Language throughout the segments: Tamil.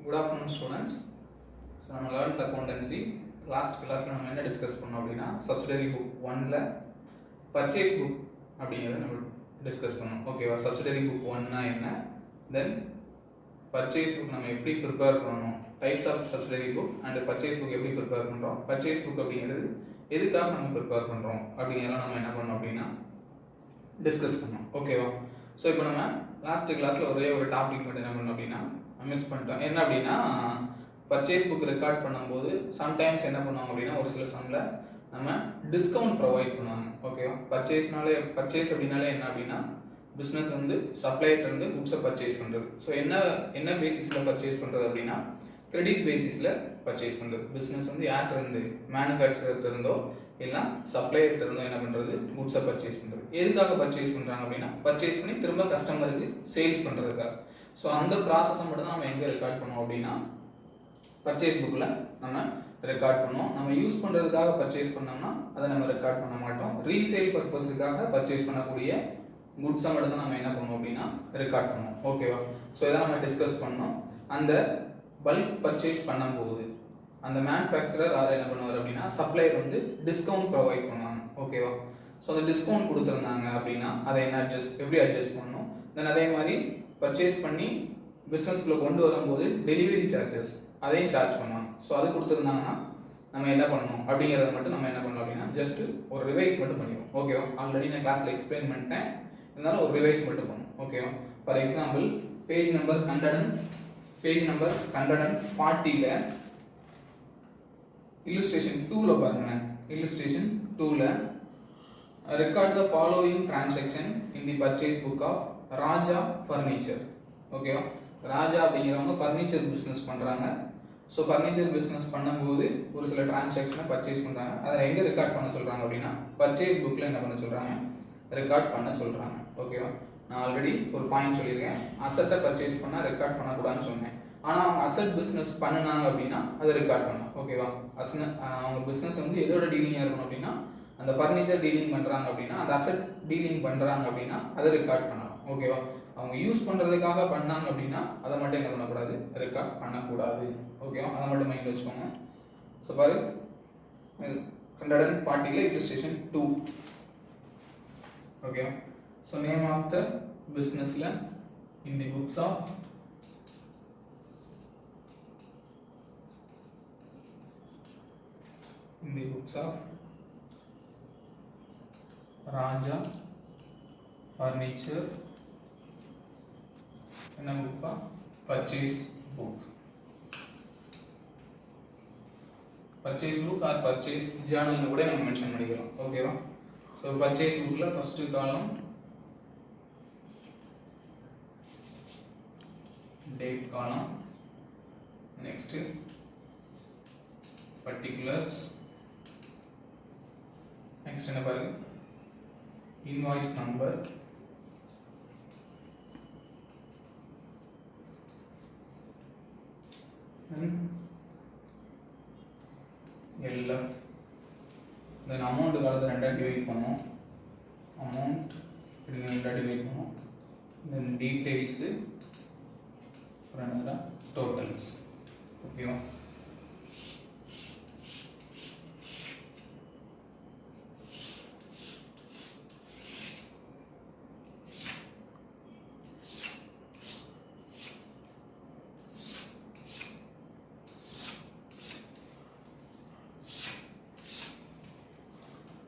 Good afternoon students. So நம்ம 11th accountancy last classல நம்ம என்ன டிஸ்கஸ் பண்ணோம் அப்படின்னா subsidiary book 1ல purchase book அப்படிங்கறத நம்ம டிஸ்கஸ் பண்ணோம். ஓகேவா? subsidiary book 1னா என்ன? then purchase book நம்ம எப்படி prepare பண்ணனும்? types of subsidiary book and purchase book எப்படி prepare பண்றோம்? purchase book அப்படிங்கிறது எதுக்காக நம்ம prepare பண்றோம் அப்படிங்கறத நம்ம என்ன பண்ணோம் அப்படின்னா டிஸ்கஸ் பண்ணோம். ஓகேவா? சோ இப்போ நம்ம லாஸ்ட் கிளாஸ்ல ஒரே ஒரு டாபிக் மட்டும் என்ன பண்ணோம் அப்படின்னா மிஸ் பண்ணிட்டோம். என்ன அப்படின்னா பர்ச்சேஸ் புக் ரெக்கார்ட் பண்ணும்போது சம்டைம்ஸ் என்ன பண்ணுவாங்க அப்படின்னா ஒரு சில சம்ல நம்ம டிஸ்கவுண்ட் ப்ரொவைட் பண்ணுவாங்க. ஓகேவா? பர்ச்சேஸ் அப்படின்னாலே என்ன அப்படின்னா பிஸ்னஸ் வந்து சப்ளையர்ட்ட இருந்து குட்ஸை பர்ச்சேஸ் பண்ணுறது. ஸோ என்ன பேசிஸில் பர்ச்சேஸ் பண்ணுறது அப்படின்னா கிரெடிட் பேசிஸில் பர்ச்சேஸ் பண்ணுறது. பிஸ்னஸ் வந்து யார்கிட்ட இருந்து மேனுஃபேக்சர்கிட்ட இருந்தோ இல்லை சப்ளையர்கிட்ட இருந்தோ என்ன பண்ணுறது குட்ஸை பர்ச்சேஸ் பண்ணுறது. எதுக்காக பர்ச்சேஸ் பண்ணுறாங்க அப்படின்னா பர்ச்சேஸ் பண்ணி திரும்ப கஸ்டமருக்கு சேல்ஸ் பண்ணுறதுக்காக. ஸோ அந்த ப்ராசஸை மட்டும் தான் நம்ம எங்கே ரெக்கார்ட் பண்ணுவோம் அப்படின்னா பர்ச்சேஸ் புக்கில் நம்ம ரெக்கார்ட் பண்ணுவோம். நம்ம யூஸ் பண்ணுறதுக்காக பர்ச்சேஸ் பண்ணோம்னா அதை நம்ம ரெக்கார்ட் பண்ண மாட்டோம். ரீசேல் பர்பஸுக்காக பர்ச்சேஸ் பண்ணக்கூடிய குட்ஸை மட்டும் தான் நம்ம என்ன பண்ணுவோம் அப்படின்னா ரெக்கார்ட் பண்ணுவோம். ஓகேவா? ஸோ இதை நம்ம டிஸ்கஸ் பண்ணோம். அந்த பல்க் பர்ச்சேஸ் பண்ணும்போது அந்த மேனுஃபேக்சரர் யார் என்ன பண்ணுவார் அப்படின்னா சப்ளையர் வந்து டிஸ்கவுண்ட் ப்ரொவைட் பண்ணுவாங்க. ஓகேவா? ஸோ அந்த டிஸ்கவுண்ட் கொடுத்துருந்தாங்க அப்படின்னா அதை எப்படி அட்ஜஸ்ட் பண்ணணும். தென் அதே மாதிரி பர்ச்சேஸ் பண்ணி பிஸ்னஸ்க்குள்ளே கொண்டு வரும்போது டெலிவரி சார்ஜஸ் அதையும் சார்ஜ் பண்ணுவாங்க. ஸோ அது கொடுத்துருந்தாங்கன்னா நம்ம என்ன பண்ணணும் அப்படிங்கிறத மட்டும் நம்ம என்ன பண்ணணும் அப்படின்னா ஜஸ்ட் ஒரு ரிவைஸ் மட்டும் பண்ணிடுவோம். ஓகேவா? ஆல்ரெடி நான் கிளாஸில் எக்ஸ்பிளைன் பண்ணிட்டேன், இருந்தாலும் ஒரு ரிவைஸ் மட்டும் பண்ணுவோம். ஓகேவா? ஃபார் எக்ஸாம்பிள் பேஜ் நம்பர் 140ல illustration 2ல பாருங்க. illustration 2ல record the following transaction in the purchase book of Raja furniture. ஓகேவா? ராஜா அப்படிங்கிறவங்க ஃபர்னிச்சர் பிஸ்னஸ் பண்ணுறாங்க. ஸோ ஃபர்னிச்சர் பிஸ்னஸ் பண்ணும்போது ஒரு சில டிரான்சாக்ஷனை பர்ச்சேஸ் பண்ணுறாங்க. அதை எங்கே ரெக்கார்ட் பண்ண சொல்கிறாங்க அப்படின்னா பர்ச்சேஸ் புக்கில் என்ன பண்ண சொல்கிறாங்க ரெக்கார்ட் பண்ண சொல்கிறாங்க. ஓகேவா? நான் ஆல்ரெடி ஒரு பாயிண்ட் சொல்லியிருக்கேன், அசட்டை பர்ச்சேஸ் பண்ணால் ரெக்கார்ட் பண்ணக்கூடாதுன்னு சொன்னேன். ஆனால் அவங்க அசட் பிஸ்னஸ் பண்ணினாங்க அப்படின்னா அதை ரெக்கார்ட் பண்ணலாம். ஓகேவா? அவங்க பிஸ்னஸ் வந்து எதோட டீலிங்காக இருக்கணும் அப்படின்னா அந்த ஃபர்னிச்சர் டீலிங் பண்ணுறாங்க அப்படின்னா அந்த அசட் டீலிங் பண்ணுறாங்க அப்படின்னா அதை ரெக்கார்ட் பண்ணலாம். ஓகேவா? அவங்க யூஸ் பண்ணுறதுக்காக பண்ணாங்க அப்படின்னா அதை மட்டும் என்ன பண்ணக்கூடாது ரெக்கார்ட் பண்ணக்கூடாது. ஓகேவா? அதை மட்டும் மைண்டில் வச்சுக்கோங்க. ஸோ பாரு 140ல illustration 2. ஓகேவா? ஸோ நேம் ஆஃப் த பிஸ்னஸில் in the books of Raja furniture என்ன புக்கா purchase book. Purchase book or purchase ஜேர்னல்னு கூட நம்ம மென்ஷன் பண்ணிக்கிறோம். ஓகேவா? ஸோ பர்ச்சேஸ் புக்கில் first column date column, next particulars, next என்ன பாருங்க invoice number, LF, then amount காலத்தை ரெண்டாக டிவைட் பண்ணோம். அமௌண்ட் ரெண்டாக டிவைட் பண்ணோம். தென் டீட்டெயில்ஸு ரெண்டாக டோட்டல்ஸ். ஓகேவா?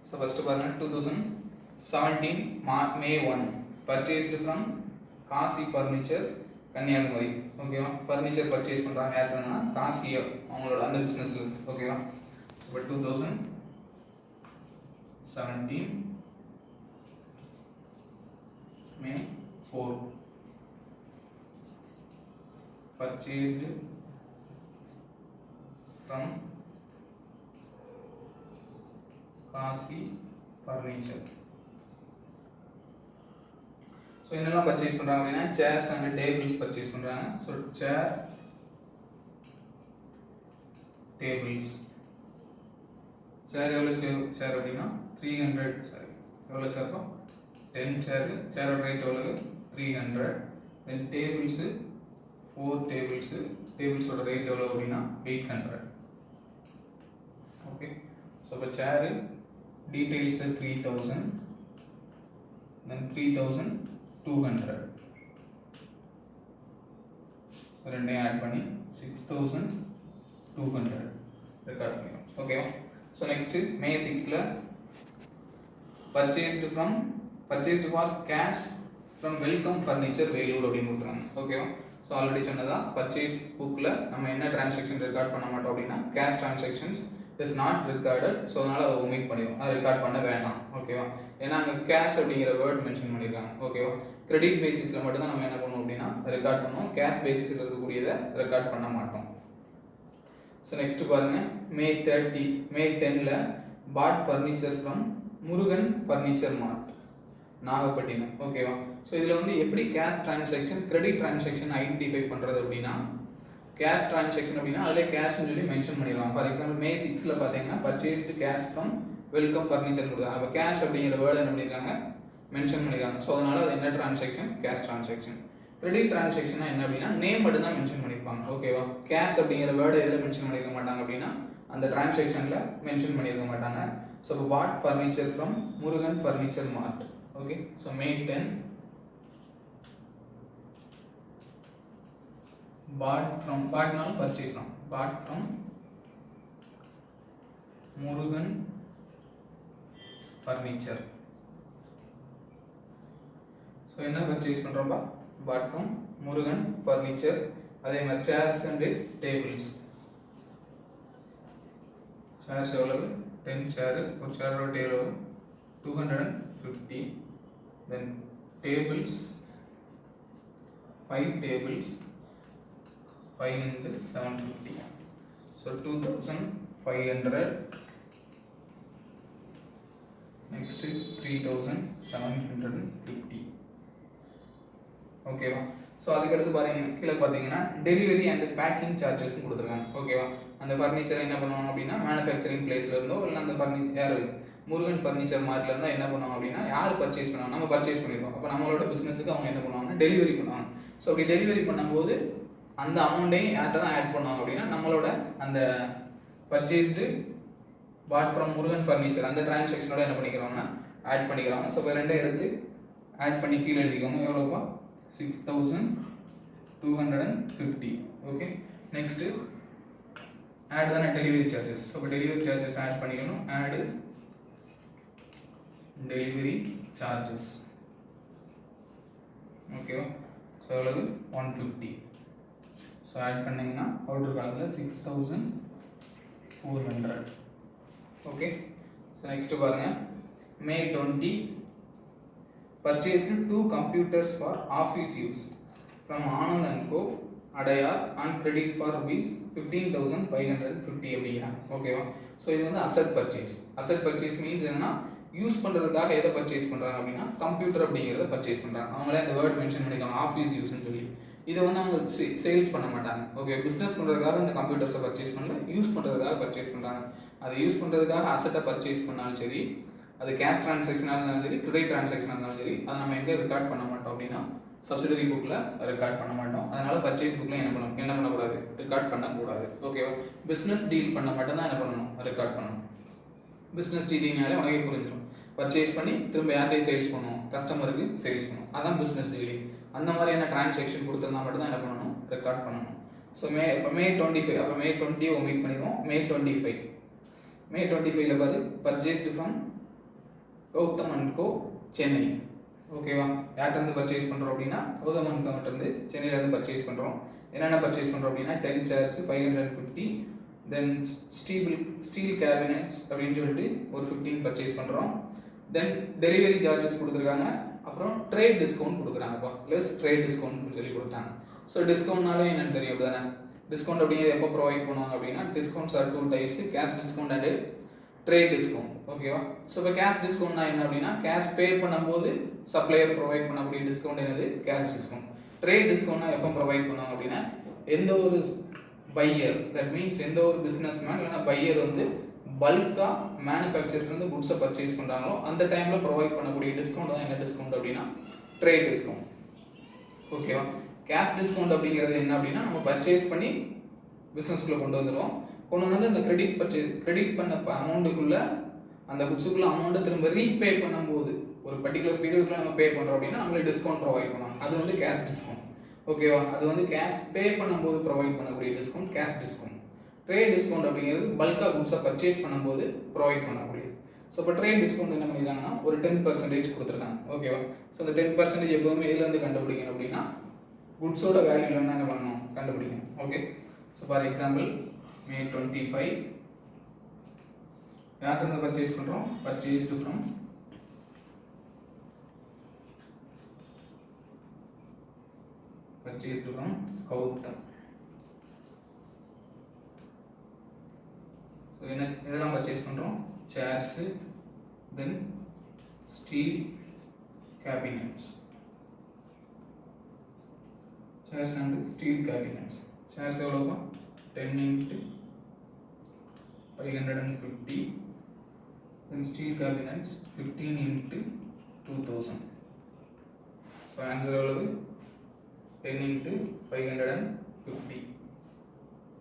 So first பாருங்க 2017 May 1 purchased from Kasi furniture Kanyakumari. ஓகேவா? ஃபர்னிச்சர் பர்ச்சேஸ் பண்ணுறாங்க யாருன்னா காசி அவங்களோட அந்த பிஸ்னஸ்ல. ஓகேவா? இப்போ 2017 May 4 purchased from Kasi furniture. So என்னெல்லாம் பர்ச்சேஸ் பண்ணுறாங்க அப்படின்னா சேர்ஸ் அண்ட் டேபிள்ஸ் பர்ச்சேஸ் பண்ணுறாங்க. So chair tables. சேர் எவ்வளோ சேர் அப்படின்னா 300. சாரி எவ்வளோ சேர்ப்போ 10 சேர். சேரோட ரேட் எவ்வளவு 300. தென் டேபிள்ஸு 4 டேபிள்ஸோட ரேட் எவ்வளோ அப்படின்னா 800. ஓகே, ஸோ இப்போ சேரு டீட்டெயில்ஸ் 3000, தென் 3200, ரெண்டையும் ஆட் பண்ணி 6200 ரெக்கார்ட் பண்ணிடும். ஓகேவா? ஸோ நெக்ஸ்ட்டு மே 6ல் purchased for cash from welcome furniture Vellore அப்படின்னு கொடுத்துருக்காங்க. ஓகேவா? ஸோ ஆல்ரெடி சொன்னதான் பர்ச்சேஸ் புக்கில் நம்ம என்ன டிரான்சாக்ஷன் ரெக்கார்ட் பண்ண மாட்டோம் அப்படின்னா cash transactions is not recorded. So அதனால் அதை ஒமிட் பண்ணிடும், அதை ரெக்கார்ட் பண்ண வேண்டாம். ஓகேவா? ஏன்னா அங்கே கேஷ் அப்படிங்கிற வேர்ட் மென்ஷன் பண்ணியிருக்காங்க. ஓகேவா? கிரெடிட் பேசிஸில் மட்டும்தான் நம்ம என்ன பண்ணுவோம் அப்படின்னா ரெக்கார்ட் பண்ணுவோம், கேஷ் பேசிஸில் இருக்கக்கூடியதை ரெக்கார்ட் பண்ண மாட்டோம். ஸோ நெக்ஸ்ட் பாருங்கள், மே 10ல் பாட் ஃபர்னிச்சர் ஃப்ரம் முருகன் ஃபர்னிச்சர் மார்ட் நாகப்பட்டினம். ஓகேவா? ஸோ இதில் வந்து எப்படி cash transaction credit transaction identify பண்ணுறது அப்படின்னா, கேஷ் டிரான்சாக்ஷன் அப்படின்னா அதில் கேஷ்னு சொல்லி மென்ஷன் பண்ணிடுவாங்க. ஃபார் எக்ஸாம்பிள் மே 6ல் பார்த்தீங்கன்னா purchased cash from welcome furniture கொடுத்தாங்க. அப்போ கேஷ் அப்படிங்கிற வேர்டு என்ன பண்ணியிருக்காங்க, மென்ஷன் பண்ணியிருக்காங்க. ஸோ அதனால் அது என்ன டிரான்சாக்ஷன், கேஷ் டிரான்சாக்ஷன். கிரெடிட் டிரான்சாக்ஷனா என்ன அப்படின்னா நேம் மட்டும் தான் மென்ஷன் பண்ணியிருப்பாங்க. ஓகேவா? கேஷ் அப்படிங்கிற வேர்டு எதில் மென்ஷன் பண்ணியிருக்க மாட்டாங்க அப்படின்னா அந்த டிரான்சாக்ஷனில் மென்ஷன் பண்ணியிருக்க மாட்டாங்க. ஸோ இப்போ bought furniture from Murugan furniture mart. Okay, so May 10 பாட்னாலும் பர்ச்சேஸ் தான், bought from Murugan furniture. So என்ன பர்ச்சேஸ் பண்ணுறோம்ப்பா, பாட் ஃப்ரம் முருகன் ஃபர்னிச்சர். அதே மாதிரி சேர்ஸ் அண்ட் டேபிள்ஸ். சேர்ஸ் எவ்வளவு, 10 சேரு, ஒரு சேரோட டேபிள் 250. தென் tables 5 tables, 5 into 750. So 2500. Next 3750. ஓகேவா? ஸோ அதுக்கடுத்து பாருங்க, கீழே பார்த்தீங்கன்னா டெலிவரி அண்ட் பேக்கிங் சார்ஜஸ் கொடுத்துருக்காங்க. ஓகேவா? அந்த ஃபர்னிச்சரை என்ன பண்ணுவாங்க அப்படின்னா மேனுஃபேக்சரிங் பிளேஸ்ல இருந்தோ இல்லை அந்த யார் முருகன் ஃபர்னிச்சர் மார்ட்ல இருந்தால் என்ன பண்ணுவாங்க அப்படின்னா யார் பர்ச்சேஸ் பண்ணுவாங்க, நம்ம பர்ச்சேஸ் பண்ணிடுவோம். அப்போ நம்மளோட பிஸ்னஸுக்கு அவங்க என்ன பண்ணுவாங்கன்னா டெலிவரி பண்ணுவாங்க. ஸோ அப்படி டெலிவரி பண்ணும்போது அந்த அமௌண்ட்டையும் யார்கிட்ட தான் ஆட் பண்ணுவாங்க அப்படின்னா நம்மளோட அந்த purchased bought from Murugan furniture அந்த டிரான்சாக்ஷனோட என்ன பண்ணிக்கிறாங்க, ஆட் பண்ணிக்கிறாங்க. ஸோ இப்போ ரெண்டே எடுத்து ஆட் பண்ணி கீழே எழுதிக்கோங்க. எவ்வளோப்பா, 6250. ஓகே, நெக்ஸ்ட்டு ஆட் தானே டெலிவரி சார்ஜஸ். ஸோ இப்போ டெலிவரி சார்ஜஸ் ஆட் பண்ணிக்கணும். ஆடு டெலிவரி சார்ஜஸ். ஓகேவா? ஸோ எவ்வளவு, 150. ஸோ ஆட் பண்ணிங்கன்னா அவுட்டர் காலத்தில் 6400. ஓகே, ஸோ நெக்ஸ்ட்டு பாருங்கள், மே 20 purchased 2 computers for office use from Anand and Co. Adayar on credit for rupees 15,550 அப்படிங்கிறாங்க. ஓகேவா? ஸோ இது வந்து asset purchase. Asset purchase means என்னன்னா யூஸ் பண்ணுறதுக்காக எதை பர்ச்சேஸ் பண்ணுறாங்க அப்படின்னா கம்ப்யூட்டர் அப்படிங்கிறத பர்ச்சேஸ் பண்ணுறாங்க. அவங்களே அந்த வேர்ட் மென்ஷன் பண்ணியிருக்காங்க, ஆஃபீஸ் யூஸ்ன்னு சொல்லி. இதை வந்து அவங்க சேல்ஸ் பண்ண மாட்டாங்க. ஓகே, பிஸ்னஸ் பண்ணுறதுக்காக இந்த கம்ப்யூட்டர்ஸை பர்ச்சேஸ் பண்ணல, யூஸ் பண்ணுறதுக்காக பர்ச்சேஸ் பண்ணுறாங்க. அதை யூஸ் பண்ணுறதுக்காக அசட்டை பர்ச்சேஸ் பண்ணாலும் சரி, அது கேஷ் டிரான்சாக்ஷனாக இருந்தாலும் சரி, கிரெடிட் டிரான்சாக்ஷனாக இருந்தாலும் சரி, அதை நம்ம எங்கே ரெக்கார்ட் பண்ண மாட்டோம் அப்படின்னா சப்சிடரி புக்கில் ரெக்கார்ட் பண்ண மாட்டோம். அதனால பர்ச்சேஸ் புக்கில் என்ன பண்ணக்கூடாது, ரெக்கார்ட் பண்ணக்கூடாது. ஓகேவா? பிஸ்னஸ் டீல் பண்ண மட்டும் தான் என்ன பண்ணணும், ரெக்கார்ட் பண்ணணும். பிஸ்னஸ் டீலிங்னாலே உனக்கே புரிஞ்சிடும். பர்ச்சேஸ் பண்ணி திரும்ப யார்கிட்டையும் சேல்ஸ் பண்ணுவோம், கஸ்டமருக்கு சேல்ஸ் பண்ணுவோம், அதான் பிஸ்னஸ் டீலிங். அந்த மாதிரியான டிரான்சாக்ஷன் கொடுத்துருந்தா மட்டும் தான் என்ன பண்ணணும், ரெக்கார்ட் பண்ணணும். ஸோ மே 25, அப்போ மே 20 ஒமிட் பண்ணிடுவோம். மே 25ல பாரு, பர்ச்சேஸ்டு ஃப்ரம் கௌதம் அண்ட் கோ சென்னை. ஓகேவா? யார்கிட்ட பர்ச்சேஸ் பண்ணுறோம் அப்படின்னா கௌதம் அண்ட் கோட்டேருந்து சென்னையிலேருந்து பர்ச்சேஸ் பண்ணுறோம். என்னென்ன பர்ச்சேஸ் பண்ணுறோம் அப்படின்னா 10 சேர்ஸ் 550, தென் ஸ்டீல் கேபினெட்ஸ் அப்படின்னு சொல்லிட்டு ஒரு 15 பர்ச்சேஸ் பண்ணுறோம். தென் டெலிவரி சார்ஜஸ் கொடுத்துருக்காங்க. அப்புறம் ட்ரேட் டிஸ்கவுண்ட் கொடுக்குறாங்கப்பா, லெஸ் ட்ரேட் டிஸ்கவுண்ட் சொல்லி கொடுத்தாங்க. ஸோ டிஸ்கவுண்ட்னாலும் என்னென்னு தெரியும் தானே. டிஸ்கவுண்ட் அப்படிங்கிறது எப்போ ப்ரொவைட் பண்ணுவாங்க அப்படின்னா discounts are 2 types, cash discount and trade discount. ஓகேவா? ஸோ இப்போ கேஷ் டிஸ்கவுண்ட்னா என்ன அப்படின்னா கேஷ் பே பண்ணும்போது சப்ளையர் ப்ரொவைட் பண்ணக்கூடிய டிஸ்கவுண்ட் என்னது, கேஷ் டிஸ்கவுண்ட். ட்ரேட் டிஸ்கவுண்ட்னா எப்போ ப்ரொவைட் பண்ணுவாங்க அப்படின்னா எந்த ஒரு பையர், தட் மீன்ஸ் எந்த ஒரு பிஸ்னஸ் மேன் இல்லைனா பையர் வந்து பல்காக மேனுஃபேக்சர்லேருந்து குட்ஸை பர்ச்சேஸ் பண்ணுறாங்களோ அந்த டைமில் ப்ரொவைட் பண்ணக்கூடிய டிஸ்கவுண்ட் தான் என்ன டிஸ்கவுண்ட் அப்படின்னா ட்ரேட் டிஸ்கவுண்ட். ஓகேவா? கேஷ் டிஸ்கவுண்ட் அப்படிங்கிறது என்ன அப்படின்னா நம்ம பர்ச்சேஸ் பண்ணி பிஸ்னஸ்க்குள்ளே கொண்டு வந்துடுவோம். கொண்டு வந்து அந்த கிரெடிட் பண்ண அமௌண்ட்டுக்குள்ளே அந்த குட்ஸுக்குள்ள அமௌண்ட்டை திரும்ப ரீபே பண்ணும்போது ஒரு பர்டிகுலர் பீரியட்ல நம்ம பே பண்ணுறோம் அப்படின்னா நம்மளுக்கு டிஸ்கவுண்ட் ப்ரொவைட் பண்ணுவோம். அது வந்து கேஷ் டிஸ்கவுண்ட். ஓகேவா? அது வந்து கேஷ் பே பண்ணும்போது ப்ரொவைட் பண்ணக்கூடிய discount cash discount. Trade discount அப்படிங்கிறது பல்காக குட்ஸை பர்ச்சேஸ் பண்ணும்போது ப்ரொவைட் பண்ணக்கூடியது. ஸோ இப்போ ட்ரேட் டிஸ்கவுண்ட் என்ன பண்ணியிருக்காங்கன்னா ஒரு 10% கொடுத்துருக்காங்க. ஓகேவா? ஸோ அந்த 10% எப்போதுமே எதுலேருந்து கண்டுபிடிக்கணும் அப்படின்னா குட்ஸோட வேல்யூல என்ன பண்ணணும் கண்டுபிடிக்கணும். Okay. So for example May 25 யார்கிட்ட பர்ச்சேஸ் பண்ணுறோம்? Purchased from Gautam. ஸோ இதெல்லாம் பர்ச்சேஸ் பண்ணுறோம். Chairs, then steel cabinets. Chairs and steel cabinets. Chairs எவ்வளோப்பா? 10 into 550. Then steel cabinets 15 into 2000. So answer எவ்வளவு? 10 into 550.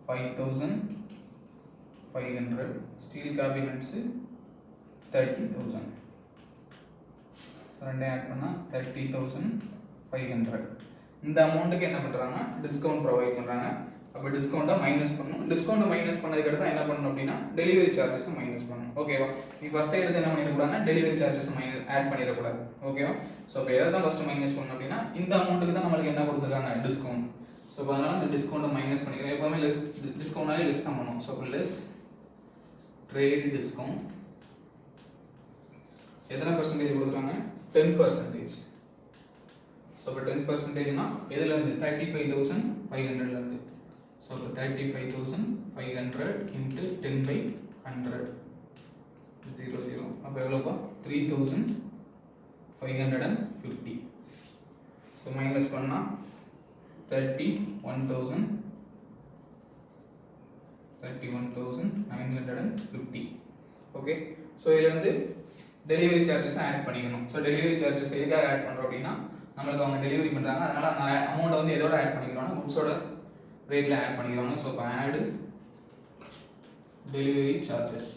5500. Steel cabinets 30,000. So ரெண்டே ஆட் பண்ணா 30,500. இந்த அமௌண்ட்டுக்கு என்ன பண்றாங்க? டிஸ்கவுண்ட் ப்ரொவைட் பண்றாங்க. அப்போ டிஸ்கவுண்ட்டை மைனஸ் பண்ணணும். டிஸ்கவுண்ட்டை மைனஸ் பண்ணதுக்கு அடுத்து என்ன பண்ணணும் அப்படின்னா டெலிவரி சார்ஜஸை மைனஸ் பண்ணணும். ஓகேவா? நீ ஃபஸ்ட்டே எடுத்து என்ன பண்ணிடக்கூடாதுன்னா டெலிவரி சார்ஜஸ் ஆட் பண்ணிடக்கூடாது. ஓகேவா? ஸோ இப்போ எதை தான் ஃபஸ்ட்டு மைனஸ் பண்ணணும் அப்படின்னா இந்த அமௌண்ட்டுக்கு தான் நம்மளுக்கு என்ன கொடுத்துருக்காங்க? டிஸ்கவுண்ட். ஸோ இப்போ அதனால் அந்த டிஸ்கவுண்ட்டை மைனஸ் பண்ணிக்கிறேன். எப்போவுமே லெஸ் டிஸ்கவுண்ட்னாலே லெஸ் தான் பண்ணுவோம். ஸோ இப்போ லெஸ் ட்ரேட் டிஸ்கவுண்ட் எத்தனை பர்சன்டேஜ் கொடுத்துருக்காங்க? 10%. ஸோ இப்போ 10%னா எதுலேருந்து? 35,500லேருந்து. ஸோ இப்போ 35,500 into 10/100 00. அப்போ எவ்வளோப்பா? 3,550. ஸோ மைனஸ் பண்ணால் 31,950. ஓகே. ஸோ இதில் வந்து டெலிவரி சார்ஜஸ் ஆட் பண்ணிக்கணும். ஸோ டெலிவரி சார்ஜஸ் எதுக்காக ஆட் பண்ணுறோம் அப்படின்னா நம்மளுக்கு அவங்க டெலிவரி பண்ணுறாங்க. அதனால் அந்த அமௌண்ட்டை வந்து எதோட ஆட் பண்ணிக்கிறோம்னா குட்ஸோட ரேட்டில் ஆட் பண்ணிக்கிறாங்க. ஸோ இப்போ add delivery charges.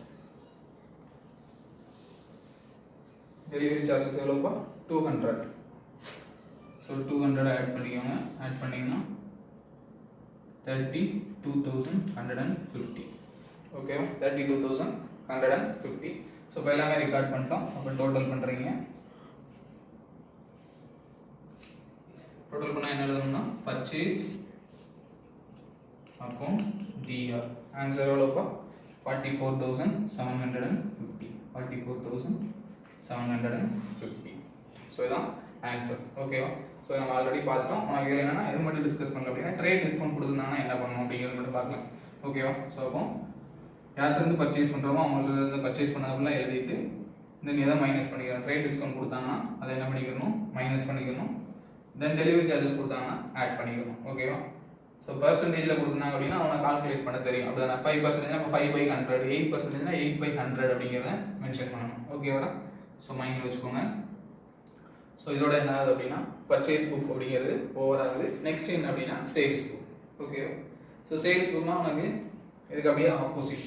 Delivery charges எவ்வளோப்பா? 200. ஸோ 200 ஆட் பண்ணிக்கோங்க. ஆட் பண்ணிங்கன்னா 32,150. ஓகேவா? 32,150. ஸோ இப்போ எல்லாமே ரெக்கார்ட் பண்ணிட்டோம். அப்போ டோட்டல் பண்ணுறீங்க. டோட்டல் பண்ணால் என்ன எழுதணும்னா பர்ச்சேஸ் அக்கௌண்ட் டிஆர். ஆன்சர் எவ்வளோப்பா? 44,750. 44,750. ஸோ இதான் ஆன்சர். ஓகேவா? ஸோ நம்ம ஆல்ரெடி பார்த்துட்டோம். உனக்கு இதில் என்னன்னா எது மட்டும் டிஸ்கஸ் பண்ணல அப்படின்னா ட்ரேட் டிஸ்கவுண்ட் கொடுத்துருந்தாங்கன்னா என்ன பண்ணணும் அப்படிங்கிறது மட்டும் பார்க்கலாம். ஓகேவா? ஸோ அப்போ யார்கிட்டருந்து பர்ச்சேஸ் பண்ணுறோமோ அவங்களுக்கு பர்ச்சேஸ் பண்ணதுக்குலாம் எழுதிட்டு தென் எதை மைனஸ் பண்ணிக்கிறோம்? ட்ரேட் டிஸ்கவுண்ட் கொடுத்தாங்கன்னா அதை என்ன பண்ணிக்கணும்? மைனஸ் பண்ணிக்கணும். தென் டெலிவரி சார்ஜஸ் கொடுத்தாங்கன்னா ஆட் பண்ணிக்கணும். ஓகேவா? ஸோ பர்சன்டேஜில் கொடுத்தாங்க அப்படின்னா அவனை கால்குலேட் பண்ண தெரியும். அப்படி தானே 5% அப்போ 5/100, 8% 8/100 அப்படிங்கிறத மென்ஷன் பண்ணணும். ஓகேவா? ஸோ மைண்டில் வச்சுக்கோங்க. ஸோ இதோட என்ன ஆகுது அப்படின்னா பர்ச்சேஸ் புக் அப்படிங்கிறது ஓவர் ஆகுது. நெக்ஸ்ட் என்ன அப்படின்னா சேல்ஸ் புக். ஓகேவா? ஸோ சேல்ஸ் புக்னா உனக்கு இதுக்கு அப்படியே ஆப்போசிட்.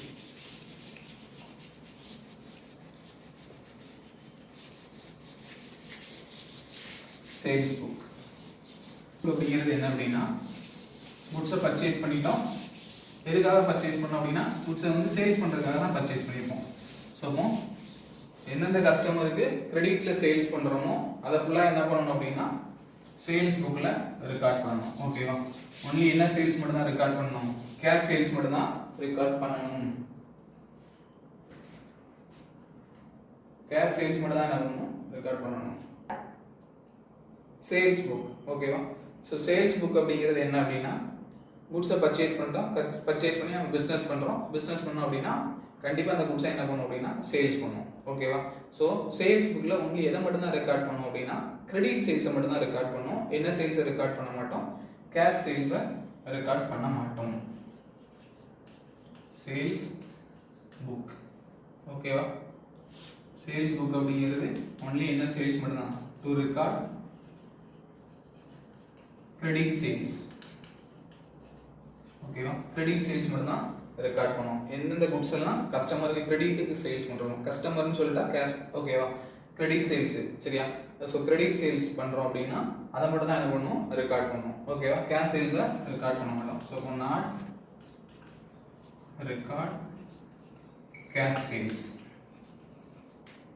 சேல்ஸ் புக் அப்படிங்கிறது என்ன அப்படின்னா குட்ஸை பர்ச்சேஸ் பண்ணிட்டோம். எதுக்காக பர்ச்சேஸ் பண்ணோம் அப்படின்னா குட்ஸை வந்து சேல்ஸ் பண்ணுறதுக்காக தான் பர்ச்சேஸ் பண்ணியிருப்போம். ஸோ அப்போ எந்தெந்த கஸ்டமருக்கு கிரெடிட்டில் சேல்ஸ் பண்ணுறோமோ அதை ஃபுல்லாக என்ன பண்ணணும் அப்படின்னா சேல்ஸ் புக்கில் ரெக்கார்ட் பண்ணணும். ஓகேவா? ஒன்லி என்ன சேல்ஸ் மட்டும் தான் ரெக்கார்ட் பண்ணணும்? கேஷ் சேல்ஸ் மட்டும் தான் ரெக்கார்ட் பண்ணணும். கேஷ் சேல்ஸ் மட்டும் தான் என்ன பண்ணணும்? ரெக்கார்ட் பண்ணணும். Sales book. ஓகேவா? ஸோ சேல்ஸ் புக் அப்படிங்கிறது என்ன அப்படின்னா குட்ஸை பர்ச்சேஸ் பண்ணிட்டோம். பர்ச்சேஸ் பண்ணி நம்ம பிஸ்னஸ் பண்ணுறோம். பிஸ்னஸ் பண்ணோம் அப்படின்னா கண்டிப்பாக அந்த குட்ஸை என்ன பண்ணணும் அப்படின்னா சேல்ஸ் பண்ணுவோம். ஓகேவா? ஸோ சேல்ஸ் புக்கில் ஒன்லி எதை மட்டும் தான் ரெக்கார்ட் பண்ணோம் அப்படின்னா கிரெடிட் சேல்ஸை மட்டும் தான் ரெக்கார்ட் பண்ணுவோம். என்ன சேல்ஸை ரெக்கார்ட் பண்ண மாட்டோம்? கேஷ் சேல்ஸை ரெக்கார்ட் பண்ண மாட்டோம். Sales book. ஓகேவா? சேல்ஸ் புக் அப்படிங்கிறது ஒன்லி என்ன சேல்ஸ் மட்டும் தான் டு ரெக்கார்ட் கிரெடிட் சேல்ஸ். ஓகேவா, கிரெடிட் சேல்ஸ் மட்டும் தான் ரெக்கார்ட் பண்ணுவோம். எந்தெந்த குட்ஸ் எல்லாம் கஸ்டமருக்கு கிரெடிட்டுக்கு சேல்ஸ் பண்ணுறோம், கஸ்டமர்னு சொல்லிட்டா கேஷ். ஓகேவா, கிரெடிட் சேல்ஸ். சரியா, ஸோ கிரெடிட் சேல்ஸ் பண்ணுறோம் அப்படின்னா அதை மட்டும் தான் என்ன பண்ணுவோம், ரெக்கார்ட் பண்ணுவோம். ஓகேவா, கேஷ் சேல்ஸை ரெக்கார்ட் பண்ண மாட்டோம். ஸோ இப்போ நாட் ரெக்கார்ட் கேஷ் சேல்ஸ்.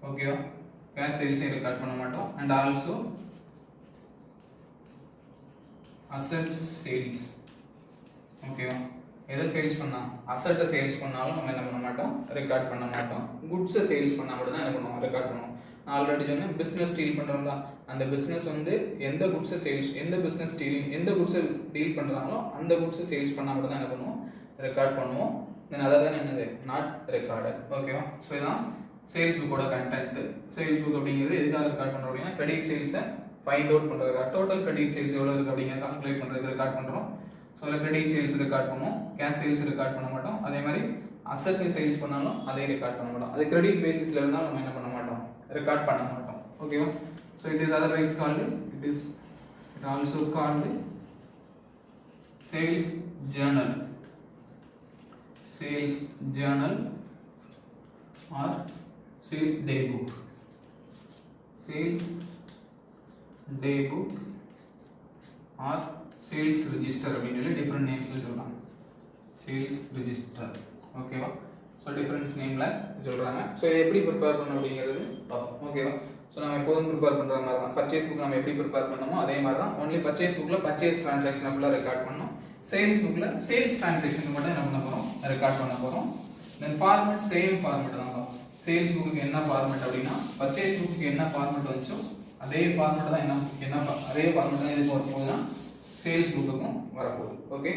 ஓகேவா, கேஷ் சேல்ஸை ரெக்கார்ட் பண்ண மாட்டோம். And also assets sales. ஓகேவா, எதை சேல்ஸ் பண்ணால் அசட்டை சேல்ஸ் பண்ணாலும் நம்ம என்ன பண்ண மாட்டோம், ரெக்கார்ட் பண்ண மாட்டோம். குட்ஸை சேல்ஸ் பண்ணால் மட்டும் தான் என்ன பண்ணுவோம், ரெக்கார்ட் பண்ணுவோம். நான் ஆல்ரெடி சொன்னேன், பிஸ்னஸ் டீல் பண்ணுறோம்ல, அந்த பிஸ்னஸ் வந்து எந்த குட்ஸை சேல்ஸ், எந்த பிஸ்னஸ் டீலிங், எந்த குட்ஸை டீல் பண்ணுறாங்களோ அந்த குட்ஸை சேல்ஸ் பண்ணால் மட்டும் தான் என்ன பண்ணுவோம், ரெக்கார்ட் பண்ணுவோம். தென் அதை தான் என்னது, நாட் ரெக்கார்டட். ஓகேவா, ஸோ இதான் சேல்ஸ் புக்கோட கண்டென்ட். சேல்ஸ் புக் அப்படிங்கிறது எதுக்காக ரெக்கார்ட் பண்ணுறோம் அப்படின்னா, கிரெடிட் சேல்ஸை ஃபைண்ட் அவுட் பண்ணுறதுக்காக, டோட்டல் கிரெடிட் சேல்ஸ் எவ்வளோ இருக்குது அப்படிங்கிறத கால்குலேட் பண்ணுறதுக்கு ரெக்கார்ட் பண்ணுறோம். ஸோ அதில் கிரெடிட் சேல்ஸ் ரெக்கார்ட் பண்ணுவோம், கேஷ் சேல்ஸ் ரெக்கார்ட் பண்ண மாட்டோம். அதே மாதிரி அசெட் சேல்ஸ் பண்ணாலும் அதையும் ரெக்கார்ட் பண்ண மாட்டோம். அது கிரெடிட் பேசிஸில் இருந்தால் நம்ம என்ன பண்ண மாட்டோம், ரெக்கார்ட் பண்ண மாட்டோம். ஓகேவா, so it is otherwise called, it also called sales journal. Sales journal or sales day book. Sales day book or sales register அப்படின்னு டிஃப்ரெண்ட் நேம்ஸில் சொல்கிறாங்க. Sales register. ஓகேவா, ஸோ டிஃப்ரெண்ட்ஸ் நேமில் சொல்கிறாங்க. ஸோ எப்படி ப்ரிப்பேர் பண்ணணும் அப்படிங்கிறது பார்ப்போம். ஓகேவா, ஸோ நம்ம எப்போதும் ப்ரிப்பேர் பண்ணுற மாதிரி தான் பர்ச்சேஸ் புக் நம்ம எப்படி ப்ரிப்பேர் பண்ணணுமோ அதே மாதிரி தான். ஒன்லி பர்ச்சேஸ் புக்கில் பர்ச்சேஸ் ட்ரான்சாக்ஷனை ஃபுல்லாக ரெக்கார்ட் பண்ணணும். சேல்ஸ் புக்கில் சேல்ஸ் ட்ரான்சாக்ஷன் மட்டும் என்ன பண்ண போகிறோம், ரெக்கார்ட் பண்ண போகிறோம். தென் ஃபார்மேட் சேம் ஃபார்மேட் தான். சேல்ஸ் புக்கு என்ன ஃபார்மேட் அப்படின்னா, பர்ச்சேஸ் புக்கு என்ன ஃபார்மேட் வந்துச்சோ அதே ஃபார்மேட் தான் என்ன அதே ஃபார்மேட் தான் எதுக்கு வரப்போகுதுன்னா சேல்ஸ் புக்குக்கும் வரப்போகுது. ஓகே,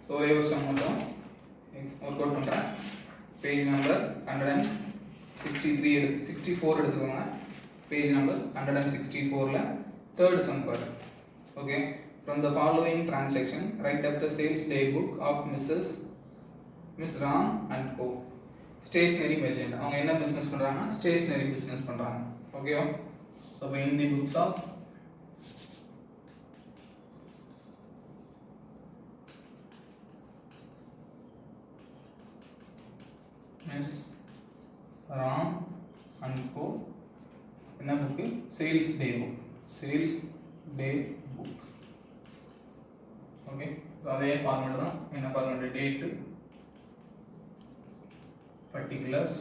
ஸோ ஒரே ஒரு சம் மட்டும் ஒர்க் அவுட் பண்ணுறேன். பேஜ் நம்பர் 164 எடுத்துக்கோங்க. பேஜ் நம்பர் 164ல் தேர்ட் சம் பாரு. Okay, from the following transaction write up the sales day book of miss Ram and co, stationery merchant. அவங்க என்ன பிஸ்னஸ் பண்ணுறாங்க, ஸ்டேஷ்னரி பிஸ்னஸ் பண்ணுறாங்க. ஓகேவா, ஸோ இப்போ in the books of miss Ram and co என்ன book, sales day book. Sales day book. Okay, அதே ஃபார்மேட் தான். என்ன format, date, particulars,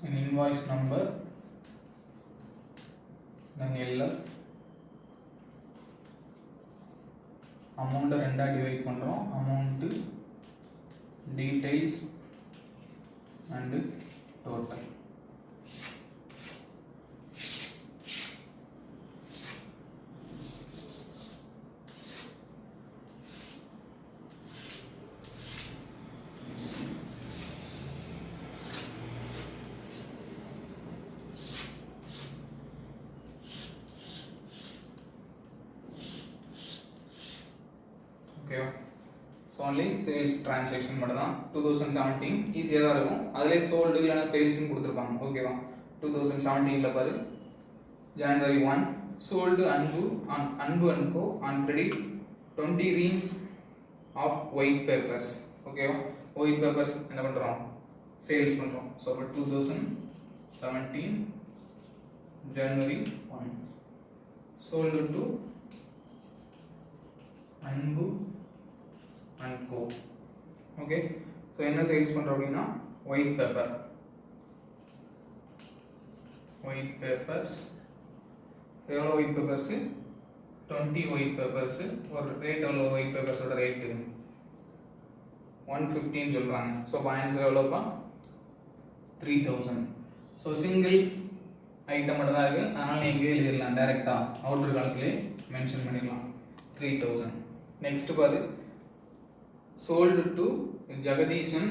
an invoice number, then LF, amount ரெண்டா டிவைட் பண்றோம், amount, details and total. ஓகேவா, ஸோ ஒன்லி சேல்ஸ் டிரான்சாக்ஷன் மட்டும் தான். 2017 ஈஸியாக தான் இருக்கும். அதிலே சோல்டு இல்லைனா சேல்ஸ்னு கொடுத்துருப்பாங்க. ஓகேவா, 2017 பாரு, January 1 sold Anbu and co on credit 20 reams of white papers. ஓகேவா, ஒயிட் பேப்பர்ஸ் என்ன பண்ணுறோம், சேல்ஸ் பண்ணுறோம். ஸோ இப்போ 2017 January 1 sold to Anbu and co. Okay, so என்ன சேல்ஸ் பண்ணுறோம் அப்படின்னா ஒயிட் பேப்பர். ஒயிட் பேப்பர்ஸ் எவ்வளோ ஒயிட் பேப்பர்ஸு, 20 ஒயிட் பேப்பர்ஸு. ஒரு ரேட் எவ்வளோ, ஒயிட் பேப்பர்ஸோட ரேட்டு 115 சொல்கிறாங்க. ஸோ இப்போ ஆன்சர் எவ்வளோப்பா, 3000. ஸோ சிங்கிள் ஐட்டம் மட்டும் தான் இருக்குது, அதனால் நீ எங்கேயே எழுதிடலாம், டைரெக்டாக அவுட்டர் காலத்திலே மென்ஷன் பண்ணிடலாம் 3000. நெக்ஸ்ட் பாரு, sold to Jagadishan